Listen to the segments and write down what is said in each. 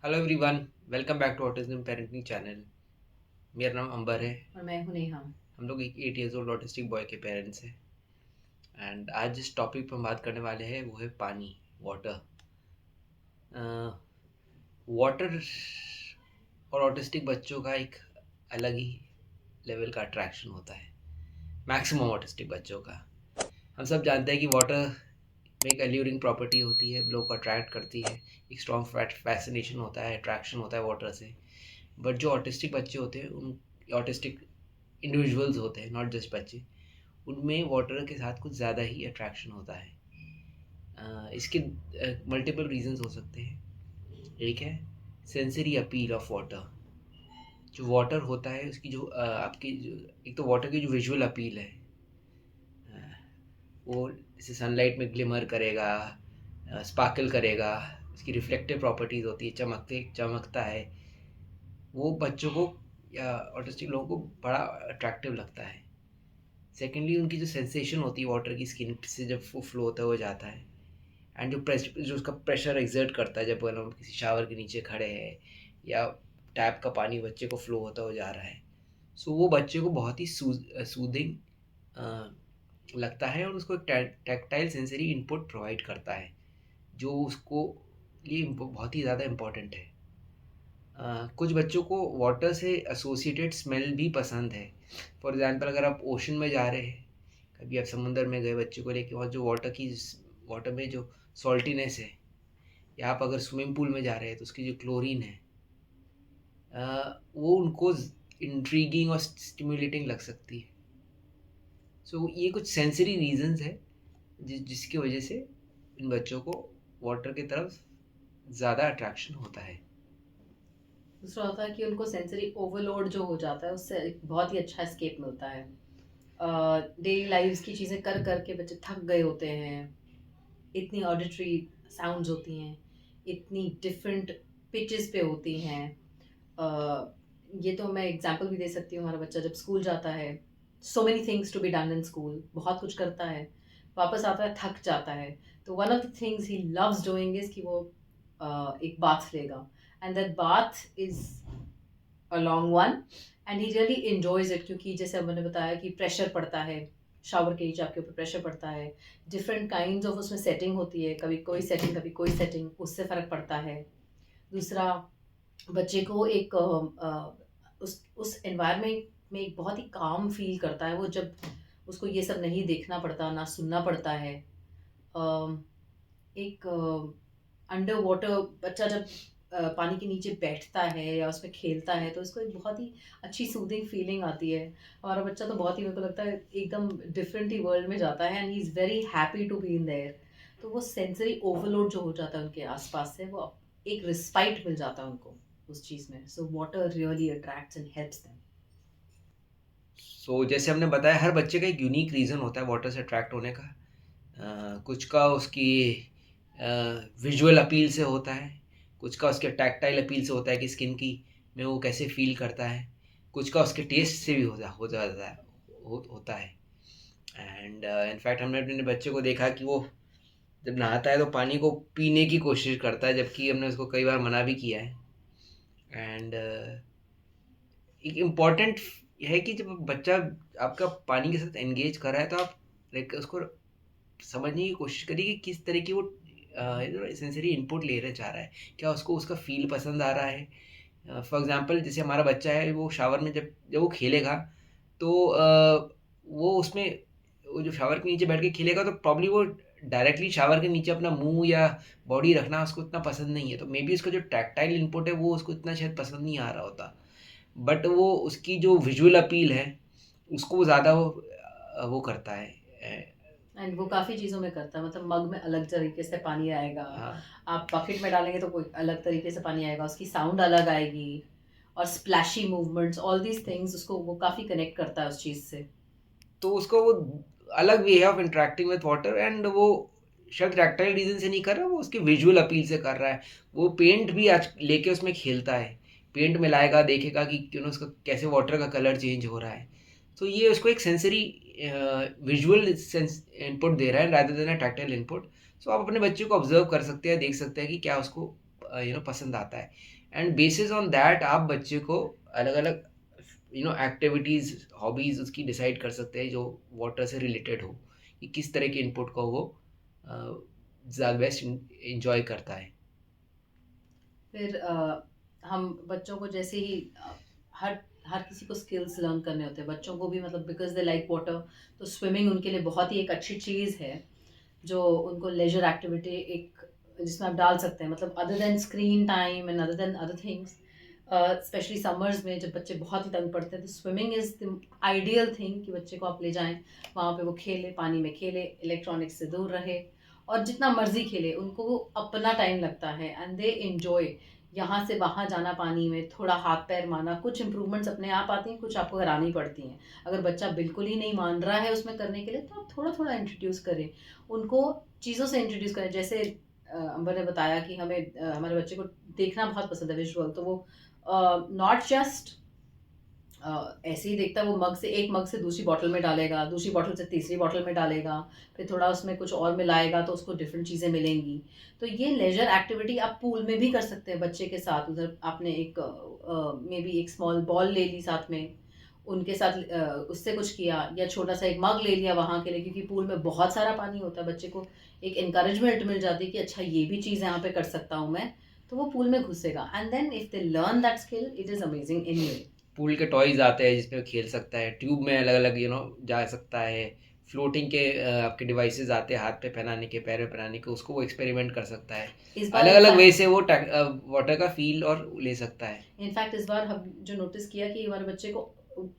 Hello everyone, welcome back to autism parenting channel. मेरा नाम अंबर है। और मैं हूँ नेहा। हम लोग एक 8 इयर्स ओल्ड ऑटिस्टिक बॉय के पेरेंट्स हैं। एंड आज जिस टॉपिक पर हम बात करने वाले हैं वो है पानी, वाटर। वाटर और ऑटिस्टिक बच्चों का एक अलग ही लेवल का अट्रैक्शन होता है, मैक्सिमम ऑटिस्टिक बच्चों का। हम सब जानते हैं कि वाटर में एक अल्यूरिंग प्रॉपर्टी होती है, लोग को अट्रैक्ट करती है। एक स्ट्रॉन्ग फैसिनेशन होता है, अट्रैक्शन होता है वाटर से। बट जो ऑटिस्टिक बच्चे होते हैं, उन ऑटिस्टिक इंडिविजुअल्स होते हैं, नॉट जस्ट बच्चे, उनमें वाटर के साथ कुछ ज़्यादा ही अट्रैक्शन होता है। इसके मल्टीपल रीजंस हो सकते हैं। एक है सेंसरी अपील ऑफ वाटर। जो वाटर होता है उसकी जो आपकी जो, एक तो वाटर की जो विजुअल अपील है, वो जैसे सनलाइट में ग्लिमर करेगा, स्पार्कल करेगा, उसकी रिफ्लेक्टिव प्रॉपर्टीज़ होती है, चमकता है। वो बच्चों को या ऑटिस्टिक लोगों को बड़ा अट्रैक्टिव लगता है। सेकेंडली उनकी जो सेंसेशन होती है वाटर की स्किन से जब वो फ्लो होता हुआ जाता है, एंड जो उसका प्रेशर एक्सर्ट करता है जब हम किसी शावर के नीचे खड़े हैं या टैप का पानी बच्चे को फ्लो होता हुआ जा रहा है, सो वो बच्चे को बहुत ही सूदिंग लगता है और उसको एक टैक्टाइल सेंसरी इनपुट प्रोवाइड करता है, जो उसको लिए बहुत ही ज़्यादा इम्पोर्टेंट है। कुछ बच्चों को वाटर से एसोसिएटेड स्मेल भी पसंद है। फॉर एग्जांपल, अगर आप ओशन में जा रहे हैं, कभी आप समुंदर में गए बच्चों को लेके, वहाँ जो वाटर में जो सॉल्टीनेस है, या आप अगर स्विमिंग पूल में जा रहे हैं तो उसकी जो क्लोरीन है, वो उनको इंट्रीगिंग और स्टिमुलेटिंग लग सकती है। सो ये कुछ सेंसरी रीजंस है जिसकी वजह से इन बच्चों को वाटर की तरफ ज़्यादा अट्रैक्शन होता है। दूसरा होता है कि उनको सेंसरी ओवरलोड जो हो जाता है उससे एक बहुत ही अच्छा एस्केप मिलता है। डेली लाइफ्स की चीज़ें कर कर के बच्चे थक गए होते हैं। इतनी ऑडिटरी साउंड्स होती हैं, इतनी डिफरेंट पिचेस पे होती हैं। ये तो मैं एग्जांपल भी दे सकती हूँ। हमारा बच्चा जब स्कूल जाता है, so many things to be done in school, बहुत कुछ करता है, वापस आता है थक जाता है। तो one of the things he loves doing is कि वो एक बाथ लेगा, and that bath is a long one, and he really enjoys it, क्योंकि जैसे अब मैंने बताया कि प्रेशर पड़ता है, शावर के नीचे आपके ऊपर प्रेशर पड़ता है। डिफरेंट काइंड्स ऑफ उसमें सेटिंग होती है, कभी कोई सेटिंग कभी कोई सेटिंग, उससे फ़र्क पड़ता है। दूसरा, बच्चे को एक उस एनवायरनमेंट में एक बहुत ही काम फील करता है वो, जब उसको ये सब नहीं देखना पड़ता ना सुनना पड़ता है। अम, एक अंडर वाटर बच्चा जब पानी के नीचे बैठता है या उसमें खेलता है तो उसको एक बहुत ही अच्छी सूदिंग फीलिंग आती है। हमारा बच्चा तो बहुत ही, मेरे को लगता है, एकदम डिफरेंट ही वर्ल्ड में जाता है, and he is very happy to be in there. तो वो सेंसरी ओवरलोड जो हो जाता है उनके आसपास से, वो एक रिस्पाइट मिल जाता है उनको उस चीज़ में। So water really attracts and helps them. जैसे हमने बताया, हर बच्चे का एक यूनिक रीज़न होता है वाटर से अट्रैक्ट होने का। कुछ का उसकी विजुअल अपील से होता है, कुछ का उसके टैक्टाइल अपील से होता है कि स्किन की में वो कैसे फील करता है, कुछ का उसके टेस्ट से भी हो जाता है, होता है। एंड इनफैक्ट हमने अपने बच्चे को देखा कि वो जब नहाता है तो पानी को पीने की कोशिश करता है, जबकि हमने उसको कई बार मना भी किया है। एंड एक इम्पॉर्टेंट है कि जब बच्चा आपका पानी के साथ एंगेज कर रहा है तो आप लाइक उसको समझने की कोशिश करिए कि किस तरह की वो सेंसरी इनपुट लेना चाह रहा है। क्या उसको उसका फ़ील पसंद आ रहा है? फॉर एग्ज़ाम्पल, जैसे हमारा बच्चा है, वो शावर में जब जब वो खेलेगा तो वो उसमें वो जो शावर के नीचे बैठ के खेलेगा तो प्रॉब्ली वो डायरेक्टली शावर के नीचे अपना मुँह या बॉडी रखना उसको इतना पसंद नहीं है। तो मेबी उसका जो टैक्टाइल इनपुट है वो उसको इतना शायद पसंद नहीं आ रहा होता। बट वो उसकी जो विजुअल अपील है उसको ज़्यादा वो करता है। एंड वो काफ़ी चीज़ों में करता है, मतलब मग में अलग तरीके से पानी आएगा, हाँ। आप बकेट में डालेंगे तो कोई अलग तरीके से पानी आएगा, उसकी साउंड अलग आएगी, और स्प्लैशी मूवमेंट्स, ऑल दीज थिंग्स उसको वो काफ़ी कनेक्ट करता है उस चीज़ से। तो उसको वो अलग way of interacting with water, and वो शायद टैक्टाइल रीजन से नहीं कर रहा, वो उसकी विजुअल अपील से कर रहा है। वो पेंट भी आज लेके उसमें खेलता है, पेंट मिलाएगा, देखेगा कि उसका कैसे वाटर का कलर चेंज हो रहा है। तो ये उसको एक सेंसरी विजुअल सेंस इनपुट दे रहा है रादर देन अ टैक्टाइल इनपुट। सो आप अपने बच्चे को ऑब्जर्व कर सकते हैं, देख सकते हैं कि क्या उसको पसंद आता है, एंड बेसिस ऑन दैट आप बच्चे को अलग अलग एक्टिविटीज़, हॉबीज़ उसकी डिसाइड कर सकते हैं जो वाटर से रिलेटेड हो, कि किस तरह के इनपुट को वो ज़्यादा बेस्ट इंजॉय करता है। फिर हम बच्चों को जैसे ही हर हर किसी को स्किल्स लर्न करने होते हैं, बच्चों को भी, मतलब बिकॉज दे लाइक वाटर, तो स्विमिंग उनके लिए बहुत ही एक अच्छी चीज़ है जो उनको लेजर एक्टिविटी एक जिसमें आप डाल सकते हैं, मतलब other than screen time and other than other things. Specially summers में जब बच्चे बहुत ही तंग पड़ते हैं, तो swimming is the ideal thing कि बच्चे को आप ले जाएं वहाँ पे, वो खेले, पानी में खेले, इलेक्ट्रॉनिक्स से दूर रहे और जितना मर्जी खेले, उनको वो अपना टाइम लगता है एंड दे इन्जॉय। यहाँ से वहाँ जाना पानी में, थोड़ा हाथ पैर मारना, कुछ इंप्रूवमेंट्स अपने आप आती हैं, कुछ आपको करानी पड़ती हैं। अगर बच्चा बिल्कुल ही नहीं मान रहा है उसमें करने के लिए, तो आप थोड़ा थोड़ा इंट्रोड्यूस करें उनको, चीज़ों से इंट्रोड्यूस करें। जैसे अंबर ने बताया कि हमें हमारे बच्चे को देखना बहुत पसंद है, विजुअल, तो वो नॉट जस्ट ऐसे ही देखता है, वो मग से, एक मग से दूसरी बॉटल में डालेगा, दूसरी बॉटल से तीसरी बॉटल में डालेगा, फिर थोड़ा उसमें कुछ और मिलाएगा तो उसको डिफरेंट चीज़ें मिलेंगी। तो ये लेजर एक्टिविटी आप पूल में भी कर सकते हैं बच्चे के साथ। उधर आपने एक मे बी एक स्मॉल बॉल ले ली साथ में, उनके साथ उससे कुछ किया, या छोटा सा एक मग ले लिया वहाँ के लिए, क्योंकि पूल में बहुत सारा पानी होता है, बच्चे को एक इनकरेजमेंट मिल जाती है कि अच्छा ये भी चीज़ यहाँ पे कर सकता हूँ मैं, तो वो पूल में घुसेगा। And then if they learn that skill, it is amazing anyway. Pool के टॉयज आते हैं जिसमें वो खेल सकता है, ट्यूब में अलग अलग जा सकता है, फ्लोटिंग के आपके डिवाइसेस आते हैं हाथ पे पहनाने के, पैर में पहनाने के, उसको वो एक्सपेरिमेंट कर सकता है, इस बार अलग अलग वे इनफैक्ट से वो वाटर का फील और ले सकता है। इनफैक्ट इस बार हम जो नोटिस किया कि हमारे बच्चे को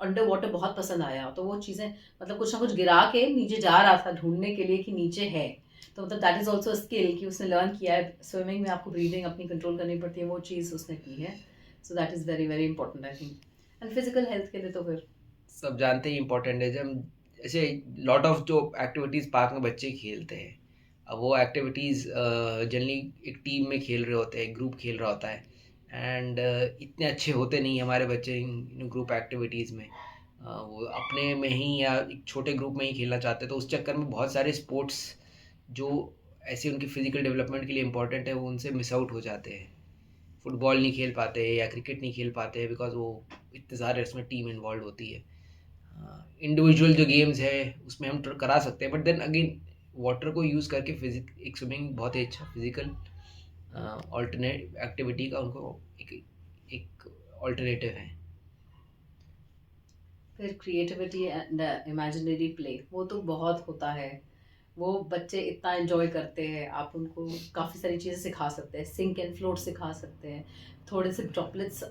अंडर वाटर बहुत पसंद आया, तो वो चीज़ें, मतलब कुछ ना कुछ गिरा के नीचे जा रहा था ढूंढने के लिए कि नीचे है। तो मतलब दैट इज़ ऑल्सो स्किल कि उसने लर्न किया है। स्विमिंग में आपको ब्रीदिंग अपनी कंट्रोल करनी पड़ती है, वो चीज़ उसने की है। So that is very very important I think. And physical health के लिए तो फिर सब जानते ही इम्पोर्टेंट है, जब ऐसे लॉट ऑफ जो एक्टिविटीज़ पार्क में बच्चे खेलते हैं, अब वो एक्टिविटीज़ जनरली एक टीम में खेल रहे होते हैं, ग्रुप खेल रहा होता है, एंड इतने अच्छे होते नहीं हमारे बच्चे इन ग्रुप एक्टिविटीज़ में। वो अपने में ही या एक छोटे ग्रुप में ही खेलना चाहते हैं, तो उस चक्कर में बहुत सारे स्पोर्ट्स जो ऐसे उनकी फिजिकल डेवलपमेंट के लिए इम्पोर्टेंट है वो उनसे मिस आउट हो जाते हैं। फुटबॉल नहीं खेल पाते या क्रिकेट नहीं खेल पाते बिकॉज वो इतने सारे उसमें टीम इन्वॉल्व होती है। इंडिविजुअल जो गेम्स है उसमें हम करा सकते हैं, बट देन अगेन वाटर को यूज़ करके फिजिक एक स्विमिंग बहुत ही अच्छा फिजिकल ऑल्टरनेट एक्टिविटी का उनको एक एक ऑल्टरनेटिव है। फिर क्रिएटिविटी एंड इमेजिनरी प्ले, वो तो बहुत होता है। वो बच्चे इतना एंजॉय करते हैं, आप उनको काफ़ी सारी चीज़ें सिखा सकते हैं, सिंक एंड फ्लोट सिखा सकते हैं, थोड़े से ड्रॉपलेट्स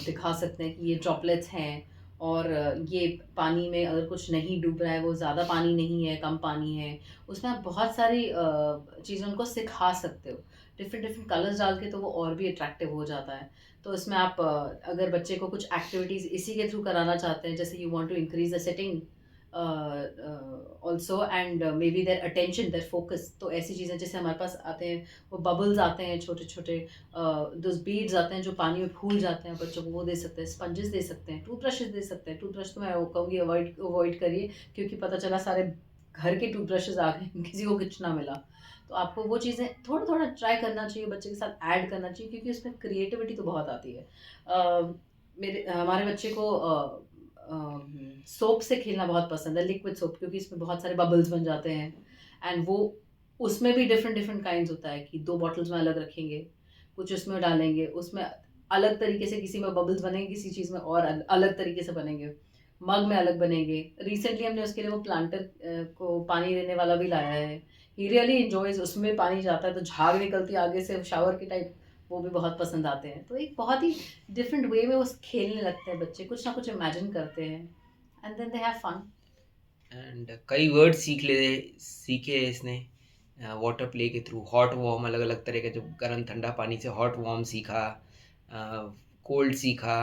दिखा सकते हैं कि ये ड्रॉपलेट्स हैं, और ये पानी में अगर कुछ नहीं डूब रहा है, वो ज़्यादा पानी नहीं है, कम पानी है, उसमें आप बहुत सारी चीज़ें उनको सिखा सकते हो, डिफरेंट डिफरेंट कलर्स डाल के, तो वो और भी अट्रैक्टिव हो जाता है। तो इसमें आप अगर बच्चे को कुछ एक्टिविटीज़ इसी के थ्रू कराना चाहते हैं, जैसे you want to increase the sitting also and maybe their attention, their focus, तो ऐसी चीज़ें जैसे हमारे पास आते हैं, वो बबल्स आते हैं छोटे छोटे, दोज बीड्स आते हैं जो पानी में फूल जाते हैं, बच्चों को वो दे सकते हैं, स्पंजेस दे सकते हैं, टूथब्रशेस दे सकते हैं। टूथब्रश तो मैं कहूँगी अवॉइड करिए, क्योंकि पता चला सारे घर के टूथब्रशेस आ गए, किसी को कुछ ना मिला। तो आपको वो चीज़ें थोड़ा थोड़ा ट्राई करना चाहिए, बच्चे के साथ ऐड करना चाहिए, क्योंकि उसमें क्रिएटिविटी तो बहुत आती है। हमारे बच्चे को सोप से खेलना बहुत पसंद है, लिक्विड सोप, क्योंकि इसमें बहुत सारे बबल्स बन जाते हैं, एंड वो उसमें भी डिफरेंट डिफरेंट काइंड्स होता है कि 2 बॉटल्स में अलग रखेंगे, कुछ उसमें डालेंगे, उसमें अलग तरीके से, किसी में बबल्स बनेंगे, किसी चीज़ में और अलग तरीके से बनेंगे, मग में अलग बनेंगे। रिसेंटली हमने उसके लिए वो प्लांटर को पानी देने वाला भी लाया है। ही रियली एन्जॉयज़, उसमें पानी जाता है तो झाग निकलती है आगे से, शावर के टाइप, वो भी बहुत पसंद आते हैं। तो एक बहुत ही डिफरेंट वे में वो खेलने लगते हैं बच्चे, कुछ ना कुछ इमेजिन करते हैं, and then they have fun. And कई वर्ड सीखे इसने वाटर प्ले के थ्रू। हॉट वार्म, अलग अलग तरह के, जो गर्म ठंडा पानी से हॉट वार्म सीखा, कोल्ड सीखा,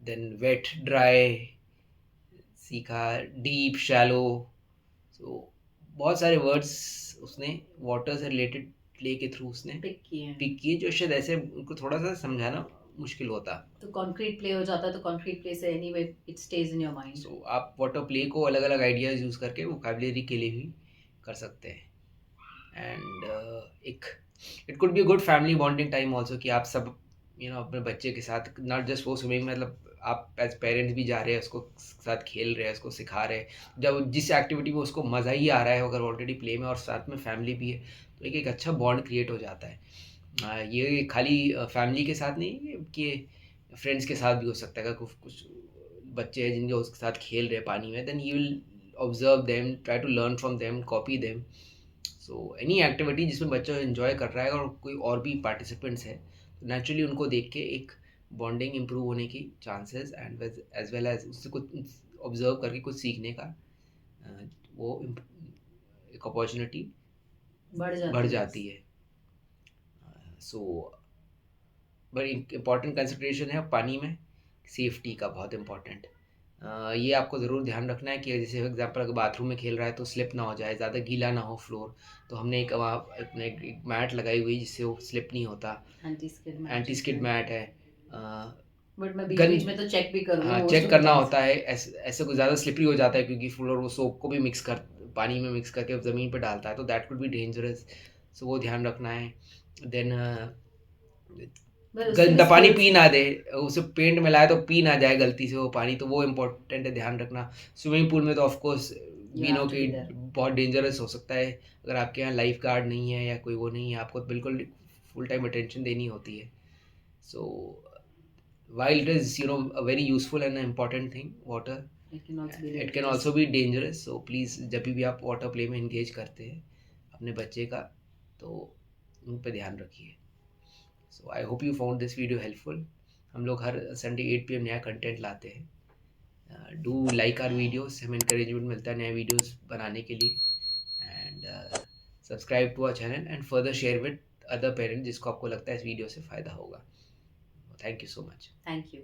देन वेट ड्राई सीखा, डीप शैलो। सो बहुत सारे वर्ड्स उसने वाटर से रिलेटेड प्ले के थ्रू उसने पिक किए हैं। पिक किए, जो शायद ऐसे उनको थोड़ा सा समझाना मुश्किल होता। तो कॉन्क्रीट प्ले हो जाता है, तो कॉन्क्रीट प्ले से anyway it stays in your mind. So आप वाटर प्ले को अलग अलग आइडियाज़ यूज़ करके वोकैबुलरी के लिए भी कर सकते हैं। एंड एक it could be a good family bonding time also कि आप सब अपने बच्चे के साथ नॉट जस्ट वो स्विमिंग, मतलब आप एज पेरेंट्स भी जा रहे हैं उसको साथ खेल रहे हैं, उसको सिखा रहे हैं, जब जिस एक्टिविटी में उसको मज़ा ही आ रहा है अगर ऑलरेडी प्ले में और साथ में फैमिली भी है तो एक एक अच्छा बॉन्ड क्रिएट हो जाता है। ये खाली फैमिली के साथ नहीं है कि फ्रेंड्स के साथ भी हो सकता है। अगर कुछ कुछ बच्चे हैं जिनके उसके साथ खेल रहे हैं पानी में, then you will observe them, try to learn from them, copy them. So any activity जिसमें बच्चा एंजॉय कर रहा है और कोई और भी पार्टिसिपेंट्स है तो नेचुरली उनको देख के एक बॉन्डिंग इंप्रूव होने की chances and as well as उससे कुछ ऑब्जर्व करके कुछ सीखने का वो एक अपॉर्चुनिटी बढ़ बढ़ जाती है। सो बड़ी इम्पॉर्टेंट कंसिड्रेशन है पानी में सेफ्टी का, बहुत इम्पॉर्टेंट। ये आपको ज़रूर ध्यान रखना है कि जैसे एग्जांपल अगर बाथरूम में खेल रहा है तो स्लिप ना हो जाए, ज़्यादा गीला ना हो फ्लोर, तो हमने एक वहाँ अपने एक मैट लगाई हुई जिससे वो स्लिप नहीं होता। Anti skid anti matches skid में। मैट है। बट मैं बीच गन बीच में तो चेक भी करूंगी हाँ मोस्ट चेक ऑफ द करना टाइम्स। होता है, ऐसे ऐसे कुछ ज़्यादा स्लिपरी हो जाता है क्योंकि फ्लोर वो सोप को भी मिक्स कर पानी में मिक्स करके ज़मीन पर डालता है तो दैट कुड बी डेंजरस। सो वो ध्यान रखना है। देन पर उससे भी गंदा पानी स्किल्स। पी ना दे, उसे पेंट मिलाए तो पी ना जाए गलती से वो पानी, तो वो इम्पोर्टेंट है ध्यान रखना। स्विमिंग पूल में तो of course you we have no to कि बी देयर। बहुत डेंजरस हो सकता है। अगर आपके यहाँ लाइफ गार्ड नहीं है या कोई वो नहीं है, आपको बिल्कुल फुल टाइम अटेंशन देनी होती है। सो while it is a very useful and important thing water, it can also be it can dangerous. also be dangerous, so please जब भी आप वाटर प्ले में इंगेज करते हैं अपने बच्चे का तो उन पे ध्यान रखिए। So I hope you found this video helpful. हम लोग हर संडे 8 PM नया कंटेंट लाते हैं। डू लाइक आर वीडियोस, हमें इंकरेजमेंट मिलता है नए वीडियोस बनाने के लिए। And subscribe to our channel and further share with other parents जिसको आपको लगता है इस वीडियो से फ़ायदा होगा। Thank you so much. Thank you.